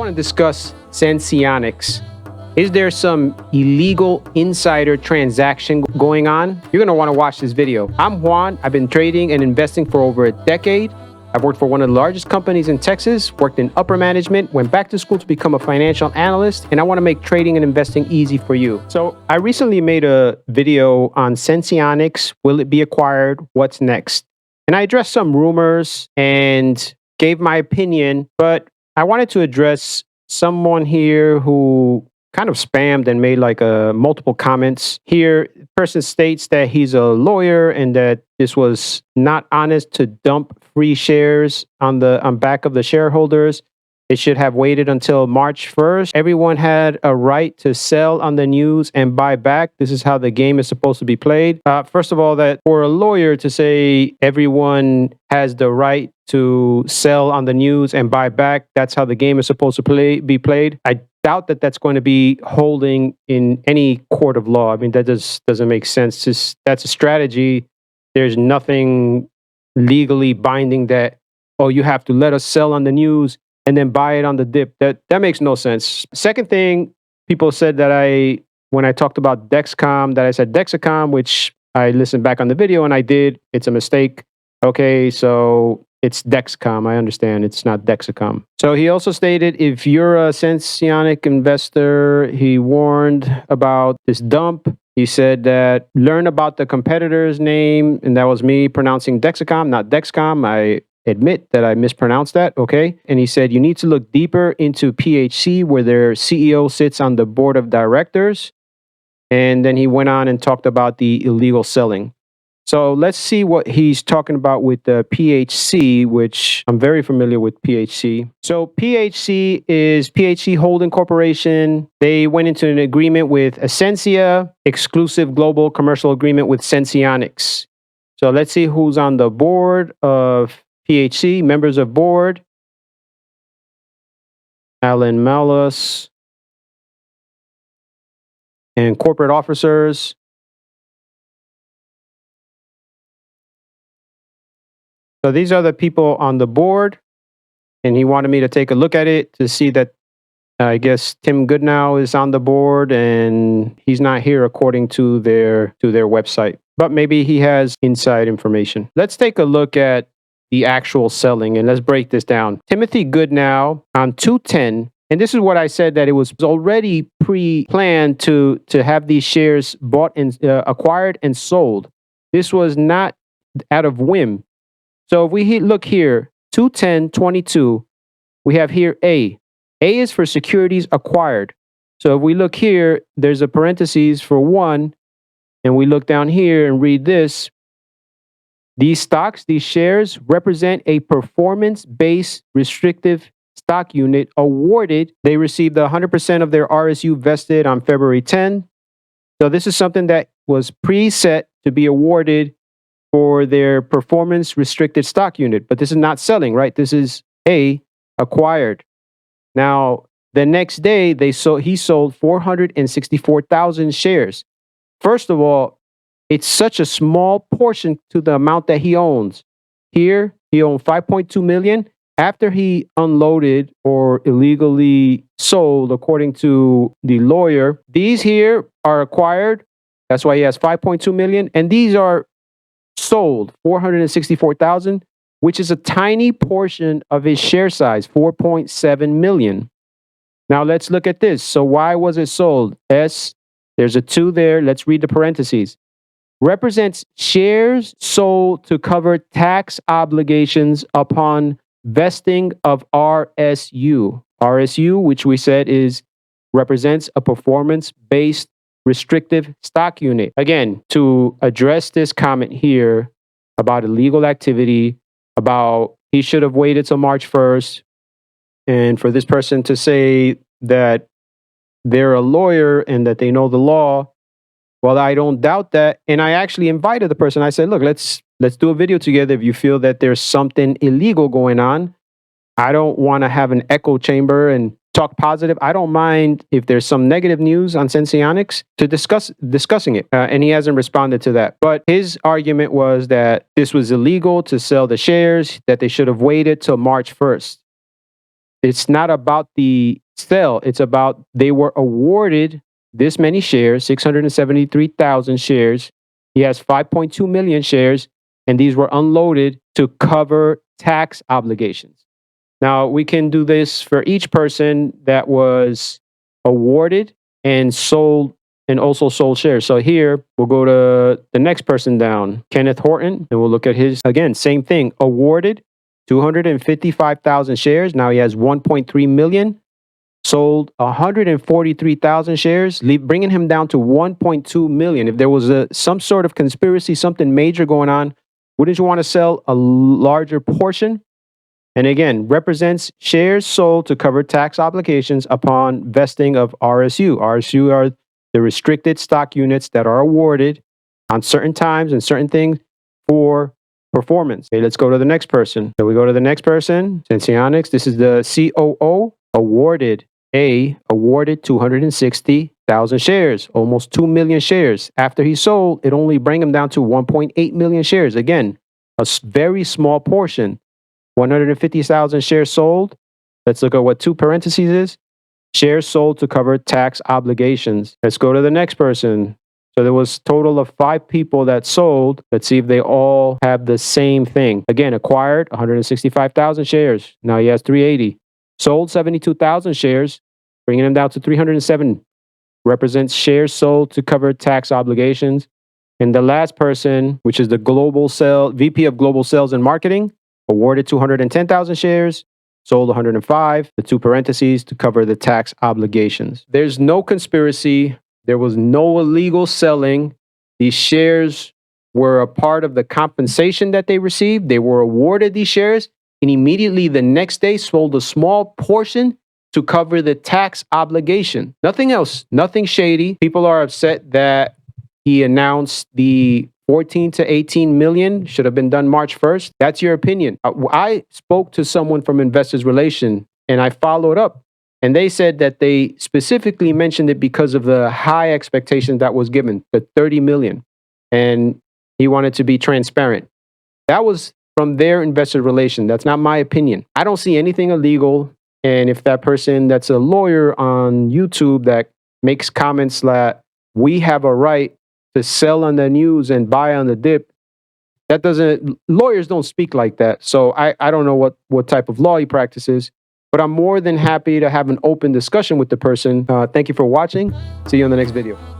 want to discuss Senseonics. Is there some illegal insider transaction going on? You're going to want to watch this video. I'm Juan. I've been trading and investing for over a decade. I've worked for one of the largest companies in Texas, worked in upper management, went back to school to become a financial analyst, and I want to make trading and investing easy for you. So I recently made a video on Senseonics. Will it be acquired? What's next? And I addressed some rumors and gave my opinion, but I wanted to address someone here who kind of spammed and made like multiple comments. Here, the person states that he's a lawyer and that this was not honest to dump free shares on back of the shareholders. It should have waited until March 1st. Everyone had a right to sell on the news and buy back. This is how the game is supposed to be played. First of all, that for a lawyer to say everyone has the right to sell on the news and buy back, that's how the game is supposed to be played. I doubt that that's going to be holding in any court of law. I mean, that doesn't make sense. That's a strategy. There's nothing legally binding that, oh, you have to let us sell on the news and then buy it on the dip. That makes no sense. Second thing, people said that when I talked about Dexcom, that I said Dexicom, which I listened back on the video and I did. It's a mistake. Okay, so it's Dexcom. I understand it's not Dexicom. So he also stated, if you're a Senseonic investor, he warned about this dump. He said that learn about the competitor's name, and that was me pronouncing Dexicom, not Dexcom. I admit that I mispronounced that, okay? And he said you need to look deeper into PHC, where their CEO sits on the board of directors. And then he went on and talked about the illegal selling. So let's see what he's talking about with the PHC, which I'm very familiar with PHC. So PHC is PHC Holding Corporation. They went into an agreement with Essentia, exclusive global commercial agreement with Senseonics. So let's see who's on the board of PHC, members of board. Alan Malus. And corporate officers. So these are the people on the board, and he wanted me to take a look at it to see that I guess Tim Goodnow is on the board, and he's not here according to their website. But maybe he has inside information. Let's take a look at the actual selling, and let's break this down. Timothy Goodnow on 210, and this is what I said, that it was already pre-planned to have these shares bought and acquired and sold. This was not out of whim. So if we look here, 210.22, we have here A. A is for securities acquired. So if we look here, there's a parentheses for 1, and we look down here and read this. These stocks, these shares represent a performance-based restrictive stock unit awarded. They received 100% of their RSU vested on February 10. So this is something that was preset to be awarded for their performance restricted stock unit, but this is not selling, right? This is acquired. Now, the next day he sold 464,000 shares. First of all, it's such a small portion to the amount that he owns. Here, he owned 5.2 million. After he unloaded or illegally sold, according to the lawyer, these here are acquired. That's why he has 5.2 million, and these are sold 464,000, which is a tiny portion of his share size, 4.7 million. Now let's look at this. So why was it sold? S, there's a 2 there. Let's read the parentheses. Represents shares sold to cover tax obligations upon vesting of RSU. RSU, which we said represents a performance-based restrictive stock unit. Again, to address this comment here about illegal activity, about he should have waited till March 1st, and for this person to say that they're a lawyer and that they know the law, well, I don't doubt that. And I actually invited the person. I said, look, let's do a video together if you feel that there's something illegal going on. I don't want to have an echo chamber and talk positive. I don't mind if there's some negative news on Senseonics to discussing it. And he hasn't responded to that. But his argument was that this was illegal to sell the shares, that they should have waited till March 1st. It's not about the sell. It's about they were awarded this many shares, 673,000 shares. He has 5.2 million shares, and these were unloaded to cover tax obligations. Now, we can do this for each person that was awarded and sold and also sold shares. So here, we'll go to the next person down, Kenneth Horton, and we'll look at his, again, same thing, awarded 255,000 shares. Now he has 1.3 million, sold 143,000 shares, bringing him down to 1.2 million. If there was some sort of conspiracy, something major going on, wouldn't you want to sell a larger portion? And again, represents shares sold to cover tax obligations upon vesting of RSU. RSU are the restricted stock units that are awarded on certain times and certain things for performance. Okay, let's go to the next person. So we go to the next person, Senseonics. This is the COO, awarded 260,000 shares, almost 2 million shares. After he sold, it only bring him down to 1.8 million shares. Again, a very small portion. 150,000 shares sold. Let's look at what two parentheses is. Shares sold to cover tax obligations. Let's go to the next person. So there was a total of 5 people that sold. Let's see if they all have the same thing. Again, acquired 165,000 shares. Now he has 380. Sold 72,000 shares, bringing him down to 307. Represents shares sold to cover tax obligations. And the last person, which is the VP of Global Sales and Marketing, awarded 210,000 shares, sold 105, the two parentheses, to cover the tax obligations. There's no conspiracy. There was no illegal selling. These shares were a part of the compensation that they received. They were awarded these shares, and immediately the next day sold a small portion to cover the tax obligation. Nothing else, nothing shady. People are upset that he announced the 14 to 18 million should have been done March 1st. That's your opinion. I spoke to someone from Investors Relation and I followed up, and they said that they specifically mentioned it because of the high expectation that was given, the 30 million. And he wanted to be transparent. That was from their Investor Relation. That's not my opinion. I don't see anything illegal. And if that person that's a lawyer on YouTube that makes comments that we have a right to sell on the news and buy on the dip, lawyers don't speak like that. So I don't know what type of law he practices, but I'm more than happy to have an open discussion with the person. Thank you for watching. See you in the next video.